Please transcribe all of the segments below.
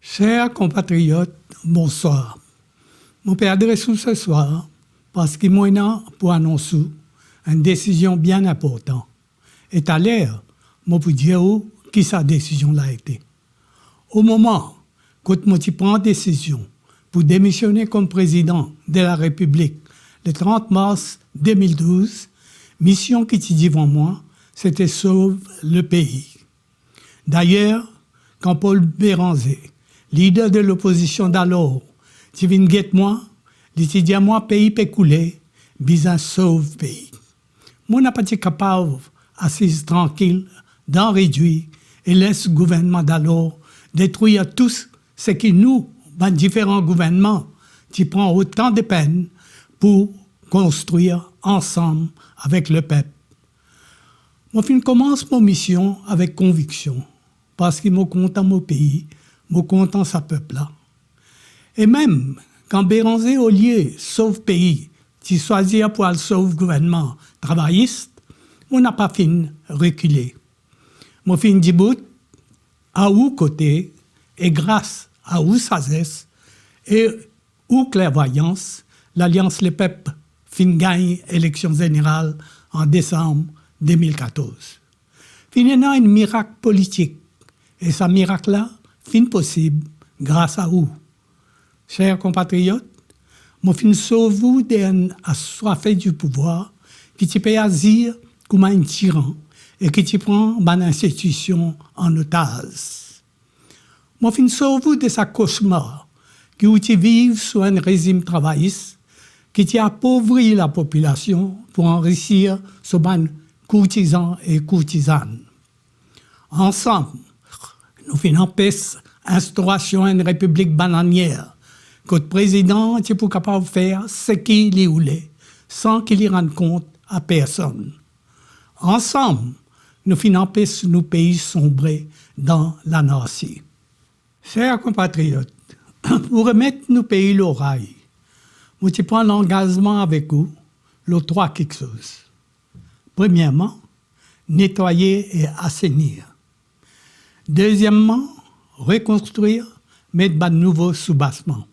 Chers compatriotes, bonsoir. Je m'adresse ce soir parce que moi, pour annoncer une décision bien importante. Et à l'air, je peux dire qui sa décision a été. Au moment où je prends décision pour démissionner comme président de la République le 30 mars 2012, mission qui était devant moi, c'était sauver le pays. D'ailleurs, quand Paul Béranger, leader de l'opposition d'alors, tu viens guetter moi, il dit dit à moi pays peut couler, bien sauve pays. Moi n'a pas été capable assise tranquille, d'en réduire et laisse le gouvernement d'alors détruire tout ce qui nous, dans différents gouvernements, qui prend autant de peine pour construire ensemble avec le peuple. Moi, je commence ma mission avec conviction, parce que je suis content de mon pays, je suis content de ce peuple-là. Et même quand Béranger au lieu sauve pays, qui choisit pour le sauve gouvernement travailliste, on n'a pas fini reculer. Moi, fin du bout, à où côté, et grâce à où sagesse et où clairvoyance, l'Alliance Les Peuples fin gagne l'élection générale en décembre 2014. Finalement, un miracle politique. Et ce miracle-là, fin possible grâce à vous. Chers compatriotes, je fin sauve vous d'un assoiffé du pouvoir qui te peut agir comme un tyran et qui te prend une institution en otage. Je fin sauve vous de sa cauchemar qui où tu vives sous un régime travailliste qui t'a appauvri la population pour enrichir ce courtisans et courtisanes. Ensemble, nous finissons l'instauration d'une république bananière que le président est pour capable de faire ce qu'il voulait sans qu'il y rende compte à personne. Ensemble, nous finissons nos pays sombrer dans l'anarchie. Chers compatriotes, pour remettre nos pays l'oreille, je prends l'engagement avec vous, les trois quelque chose. Premièrement, nettoyer et assainir. Deuxièmement, reconstruire, mettre de nouveaux sous-bassements.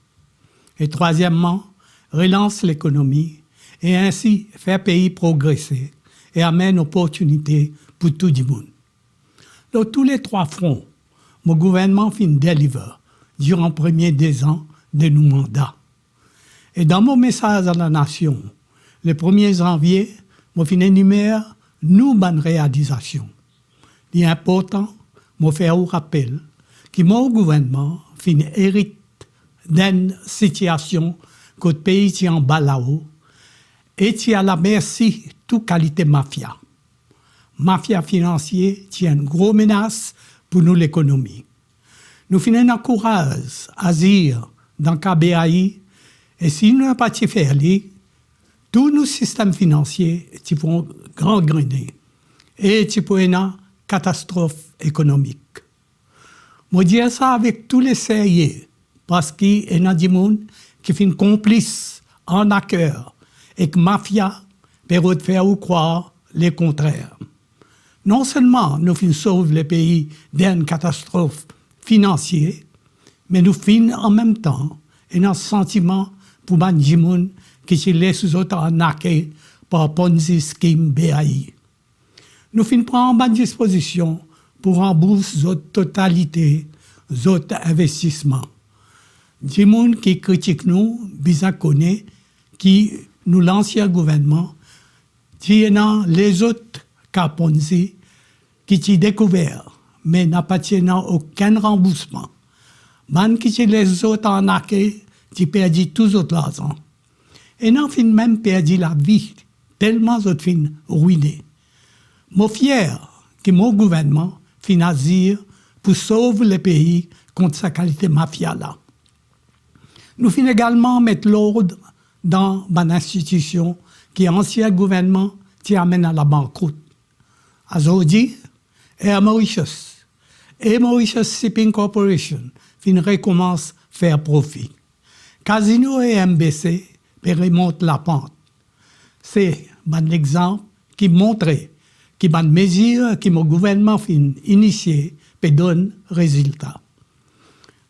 Et troisièmement, relance l'économie et ainsi faire pays progresser et amener opportunités pour tout le monde. Donc, tous les trois fronts, mon gouvernement fin deliver durant les premiers 2 ans de nos mandats. Et dans mon message à la nation, le 1er janvier, je fin énumère nos bonnes réalisations. Il est important de faire un rappel que mon gouvernement fin hérite d'une situation que le pays est en bas là-haut et qui à la merci de toute qualité mafia. Mafia financière qui est une grosse menace pour nous l'économie. Nous finissons encourage à agir dans le KBAI et si nous n'avons pas fait tous nos systèmes financiers vont gangréner et vont une catastrophe économique. Je dis ça avec tous les sérieux parce qu'il y a des gens qui sont complices en accord et que la mafia peut faire croire le contraire. Non seulement nous sauvons le pays d'une catastrophe financière, mais nous finissons en même temps un sentiment pour les gens qui se laissent arnaquer par Ponzi Scheme BAI. Nous prenons bonne disposition pour rembourser la totalité des autres investissements. Les gens qui critiquent nous, bien connaissent qui nous l'ancien gouvernement, qui les autres cas Ponzi qui ont découvert, mais n'a pas aucun remboursement. Les qui les autres arnaqués, qui perdent tout autres l'argent. Et nous avons même perdu la vie, tellement nous avons ruiné. Je suis fier que mon gouvernement fin agir pour sauver le pays contre sa qualité mafia-là. Nous finissons également mettre l'ordre dans une institution qui est ancien gouvernement qui amène à la banqueroute. Aujourd'hui, Air Mauritius et Mauritius Shipping Corporation fin recommence à faire profit. Casino et MBC remontent la pente. C'est un exemple qui montre que les mesures que mon gouvernement fin initiées peut donner résultat.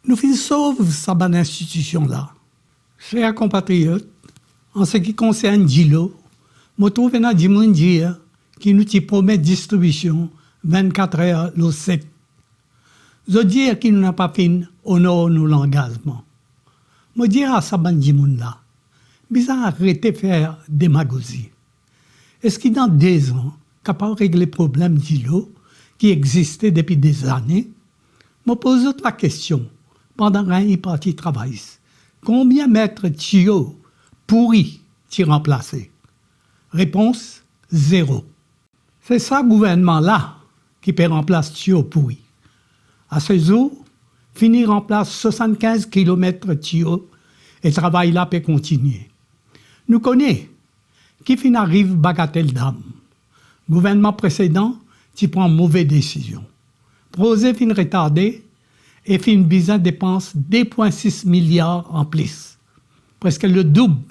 Nous faisons sauve sa bonne institution-là. Chers compatriotes, en ce qui concerne Dilo, je trouve dans Dimoun dire qui nous promet distribution 24 heures le 7. Je dis qu'il n'a pas fait honneur nous l'engagement. Je dis à sa bonne Dimoun-là, bizarre arrêter de faire démagogie. Est-ce qu'il dans 2 ans, capable de régler le problème d'îlot qui existait depuis des années? Je me pose la question, pendant un parti travail, combien de mètres tuyaux pourris t'y remplacer? Réponse, 0. C'est ça gouvernement-là qui peut remplacer tuyaux pourris. À ce jour, finir remplace 75 km tuyaux et le travail là peut continuer. Nous connaissons qui fin arrive bagatelle d'âme. Gouvernement précédent, qui prend mauvaise décision. Projet fin retardé et fin besoin dépense 2,6 milliards en plus. Presque le double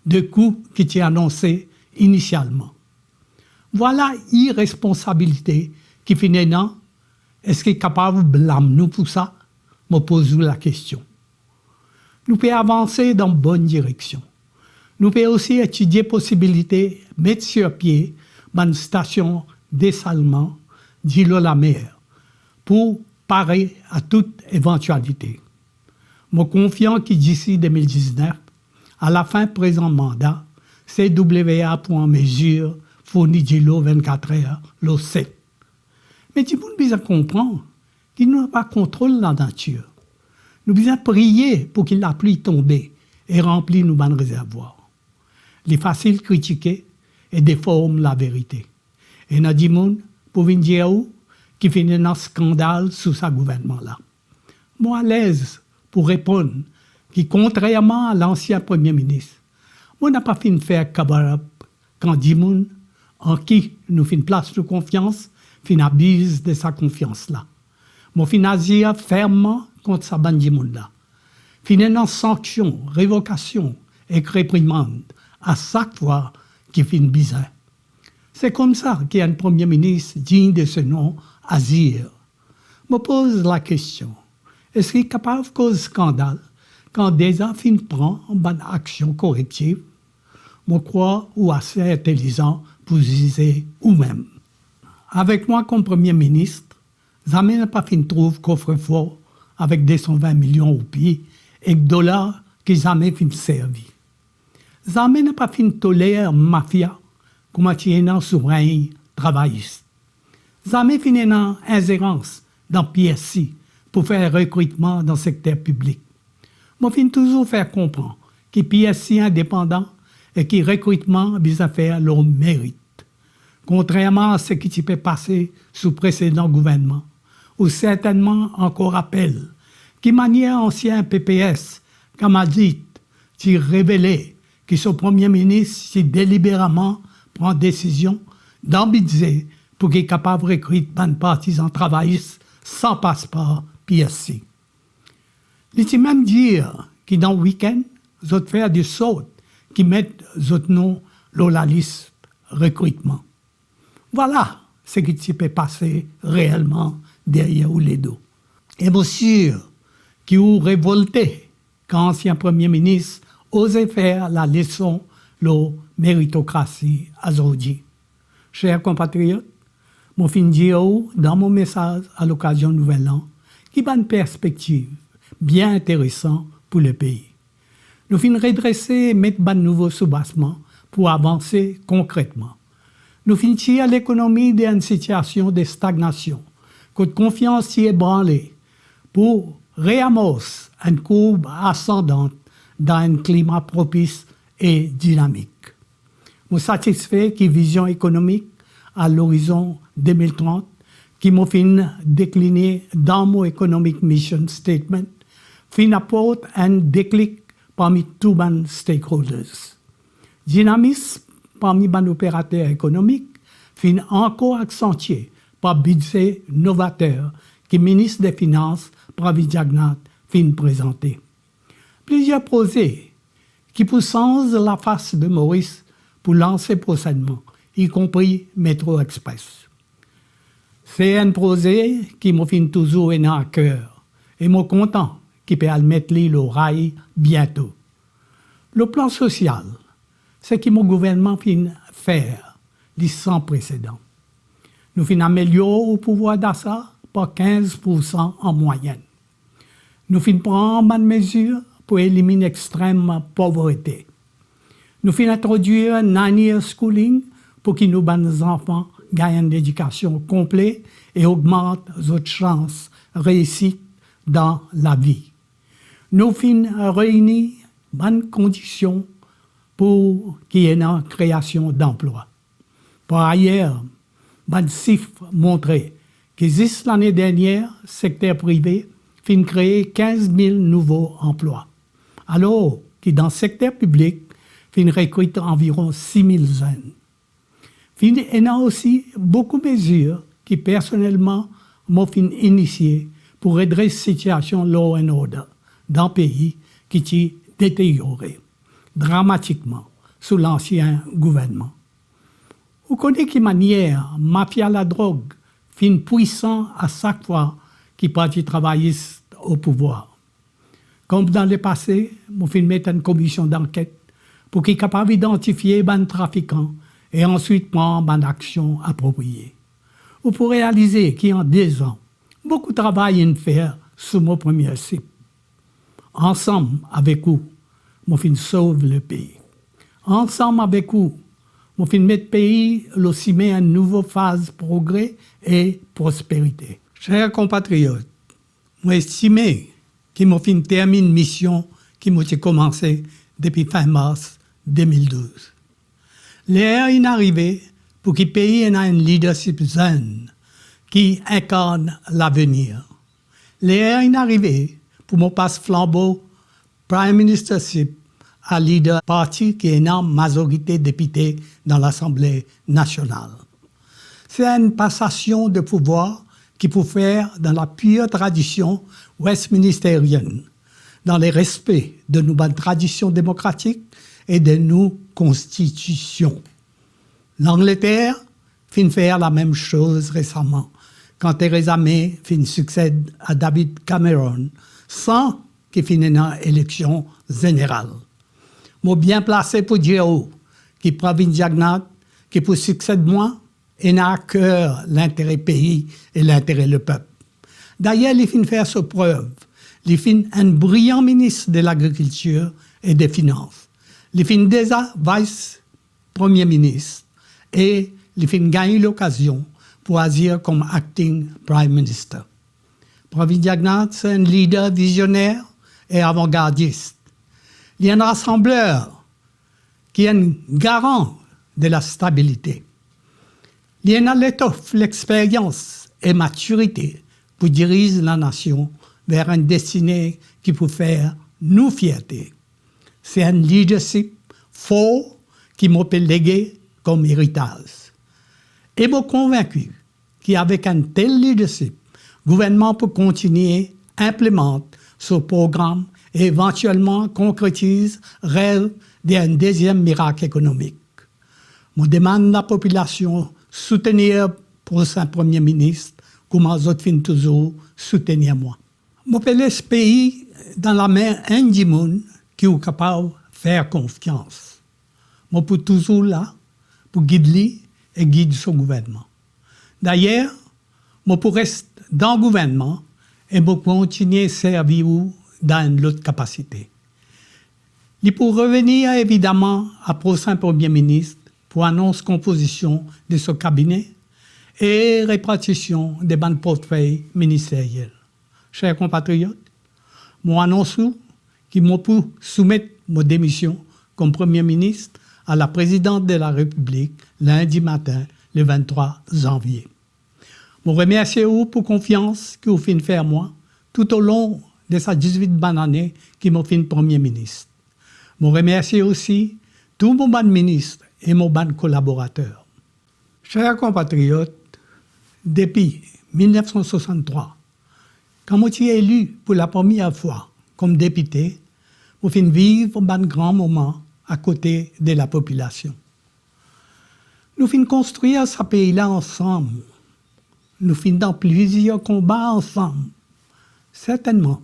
de coûts qui était annoncé initialement. Voilà irresponsabilité qui finit non. Est-ce qu'il est capable de blâmer nous pour ça? Je me pose la question. Nous pouvons avancer dans la bonne direction. Nous pouvons aussi étudier la possibilité de mettre sur pied une station dessalement d'îlot-la-mer pour parer à toute éventualité. Je suis confiant que d'ici 2019, à la fin du présent mandat, CWA pour en mesure fournir d'îlot 24 heures le 7. Mais tout le monde doit comprendre qu'il n'a pas de contrôle de la nature. Nous devons prier pour que la pluie tombe et remplisse nos bonnes réservoirs. Les faciles critiquer et déforment la vérité. Et nous disons pour venir dire qui finit dans un scandale sous ce gouvernement-là. Moi, à l'aise pour répondre que, contrairement à l'ancien Premier ministre, moi n'a pas fait faire cabaret quand disons en qui nous fait place de confiance, fin abuse de sa confiance-là. Moi, fin agir fermement contre sa bande là. Fin en sanction, révocation et réprimande à chaque fois qu'il fait bizarre. C'est comme ça qu'il y a un Premier ministre digne de ce nom, agir. Je me pose la question, est-ce qu'il est capable de causer scandale quand déjà fin prend une bonne action corrective? Je crois ou assez intelligent pour juger ou-même. Avec moi comme Premier ministre, jamais n'a pas fin trouve coffre-fort avec 220 millions au pied et dollars qui jamais fin servi. Jamais n'a pas fin tolérer mafia comme attirant souverain travailliste. Jamais fin dans ingérence dans PSC pour faire recrutement dans le secteur public. Moi fin toujours faire comprendre que PSC indépendant et que recrutement bisa faire leur mérite. Contrairement à ce qui s'est passé sous précédent gouvernement, ou certainement encore rappel, qui manière ancien PPS, comme a dit, qui révélait que son Premier ministre si délibérément prend décision d'ambitiser pour qu'il est capable de recruter des partisans travaillistes sans passeport PSC. Il peut même dire que dans le week-end, ils ont fait des sautes qui mettent autres noms dans la liste recrutement. Voilà ce qui s'est passé réellement derrière les dos. Et bien sûr, qui ont révolté quand l'ancien Premier ministre osait faire la leçon de méritocratie aujourd'hui. Chers compatriotes, je finis dire dans mon message à l'occasion du Nouvel An qui a une perspective bien intéressante pour le pays. Nous finissons redresser et mettre un nouveau soubassement pour avancer concrètement. Nous finissons à l'économie d'une situation de stagnation, que de confiance y est branlée, pour réamorcer une courbe ascendante dans un climat propice et dynamique. Je suis satisfait que vision économique à l'horizon 2030, qui m'a fait décliner dans mon Economic Mission Statement, fin apporte un déclic parmi tous les stakeholders. Dynamisme parmi les opérateurs économiques fin encore accentué par budget novateur que le ministre des Finances, Pravi Jagnnath, fin présenté. Plusieurs projets qui poussent la face de Maurice pour lancer prochainement, y compris Métro Express. C'est un projet qui m'a fait toujours à cœur et je suis content qui peut mettre l'île au rail bientôt. Le plan social, c'est ce que mon gouvernement fin faire, sans précédent. Nous fin améliorer le pouvoir d'achat par 15% en moyenne. Nous fin prendre bonnes mesures pour éliminer l'extrême pauvreté. Nous fin introduire un 9-year schooling pour que nos enfants gagnent une éducation complète et augmentent leurs chances de réussite dans la vie. Nous fin réunir bonnes conditions pour qu'il y ait une création d'emplois. Par ailleurs, bonnes chiffres montrent que juste l'année dernière, le secteur privé fin créer 15 000 nouveaux emplois, alors que dans le secteur public, fin recrute environ 6 000 jeunes. Fin y a aussi beaucoup de mesures qui personnellement m'ont initié pour redresser la situation law and order dans le pays qui s'est détérioré dramatiquement sous l'ancien gouvernement. Vous connaissez quelle manière mafia la drogue fin puissant à chaque fois qu'il parti travailler au pouvoir. Comme dans le passé, nous fin mettre une commission d'enquête pour qu'il soit capable d'identifier les trafiquants et ensuite prendre une action appropriée. Vous pourrez réaliser qu'en 2 ans, beaucoup de travail à faire sur mon premier site. Ensemble avec vous, nous fin sauve le pays. Ensemble avec vous, nous fin mettre le pays aussi à une nouvelle phase de progrès et prospérité. Chers compatriotes, moi estime que nous fin terminer une mission qui m'a commencé depuis fin mars 2012. L'heure est arrivée pour que le pays ait un leadership jeune qui incarne l'avenir. L'heure est arrivée pour mon passe flambeau Prime Ministership à leader parti qui a une majorité de députés dans l'Assemblée nationale. C'est une passation de pouvoir qui peut faire dans la pure tradition westminstérienne, dans le respect de nos bonnes traditions démocratiques et de nos constitutions. L'Angleterre fin faire la même chose récemment, quand Theresa May fin succède à David Cameron, sans qu'il finisse une élection générale. Moi bien placé pour dire qui Pravin Jagnnath, qui pour succéder moi, et n'a à cœur l'intérêt pays et l'intérêt du peuple. D'ailleurs, il fin faire sa preuve. Il fin un brillant ministre de l'Agriculture et des Finances. Il fin déjà vice-premier ministre et il fin gagner l'occasion pour agir comme acting prime minister. Pravin Jagnnath, c'est un leader visionnaire et avant-gardiste. Il y a un rassembleur qui est un garant de la stabilité. Il y a l'étoffe, l'expérience et maturité pour diriger la nation vers une destinée qui peut faire nous fierté. C'est un leadership fort qui m'a légué comme héritage. Et je suis convaincu qu'avec un tel leadership, le gouvernement peut continuer à implémenter ce programme et éventuellement concrétise le rêve d'un deuxième miracle économique. Je demande à la population soutenir pour son Premier ministre, comme les autres fin toujours soutenir moi. Je mets ce pays dans la main du monde qui est capable de faire confiance. Je suis toujours là pour guider et guider son gouvernement. D'ailleurs, je peux rester dans le gouvernement et je continuer à servir dans une autre capacité. Il peut revenir évidemment à prochain Premier ministre pour annoncer composition de ce cabinet et répartition des bons portefeuilles ministériels. Chers compatriotes, je annonce que je peux soumettre ma démission comme Premier ministre à la présidente de la République lundi matin, le 23 janvier. Je remercie vous pour la confiance que vous faites faire moi tout au long de ces 18 bonnes années qui m'ont fait Premier ministre. Je remercie aussi tous mes bons ministres et mes bons collaborateurs. Chers compatriotes, depuis 1963, quand je suis élu pour la première fois comme député, je fais vivre un grand moment à côté de la population. Nous finissons construire ce pays-là ensemble. Nous finissons dans plusieurs combats ensemble. Certainement,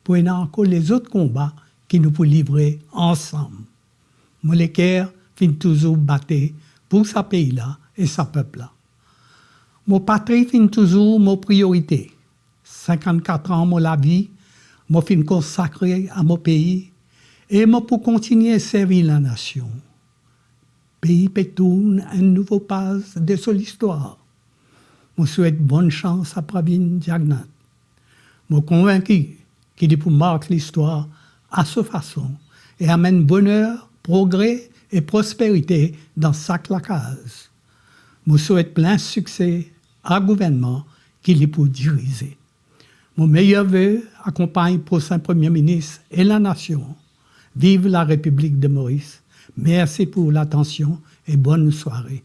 pour y encore les autres combats qui nous pour livrer ensemble. Moi, les cœurs fin toujours battre pour sa pays-là et sa peuple-là. Mon patrie fin toujours mon priorité. 54 ans, moi la vie, moi fin consacré à mon pays et moi pour continuer à servir la nation. Pays pétourne un nouveau pas de son histoire. Je souhaite bonne chance à Pravin Jagnnath. Je suis convaincu qu'il est pour marquer l'histoire à sa façon et amène bonheur, progrès et prospérité dans chaque case. Je souhaite plein succès à gouvernement qu'il est pour diriger. Mon meilleur vœu accompagne le prochain Premier ministre et la nation. Vive la République de Maurice. Merci pour l'attention et bonne soirée.